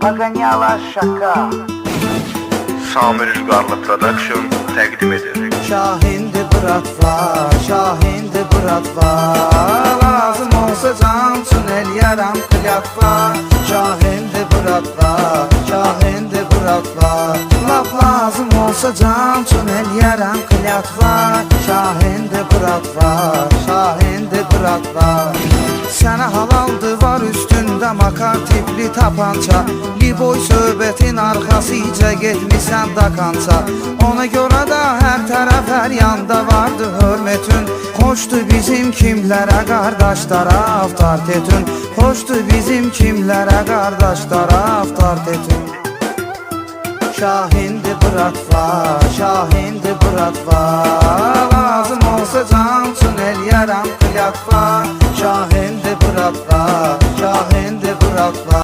Paganyalar şaka. Samir Üzgarlı Production təqdim edir. Şahindi bıratva, şahindi bıratva. Lazım olsa can üçün eləyərəm klyatva. Şahindi bıratva, şahindi bıratva. Laf lazım olsa can üçün eləyərəm klyatva. Şahindi bıratva, şahindi bıratva. Sənə halaldı var üstündə makar tipli tapança. Liboy söhbətin arxasıca getmisən dakança. Ona görə də hər tərəf hər yanda vardı hörmətün. Xoşdu bizim kimlərə qardaşlara avtoritetün. Xoşdu bizim kimlərə qardaşlara avtoritetün. Şahindi bıratva, şahindi bıratva. Lazım olsa can üçün eləyərəm klyatva. Şahindi bıratva, şahindi bıratva.